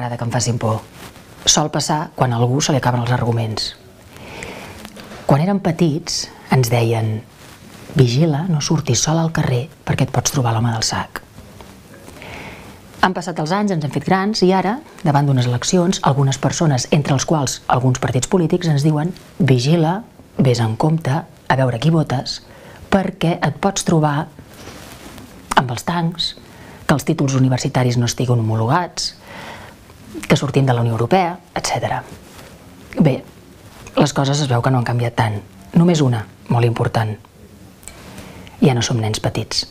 m'agrada que em facin por. Sol passar quan a algú se li acaben els arguments. Quan érem petits ens deien: vigila, no surtis sol al carrer perquè et pots trobar l'home del sac. Han passat els anys, ens hem fet grans i ara, davant d'unes eleccions, algunes persones, entre els quals alguns partits polítics, ens diuen: vigila, vés en compte, a veure qui votes, perquè et pots trobar amb els tancs, que els títols universitaris no estiguin homologats, que sortim de la Unió Europea, etc. Bé, les coses es veu que no han canviat tant. Només una, molt important. Ja no som nens petits.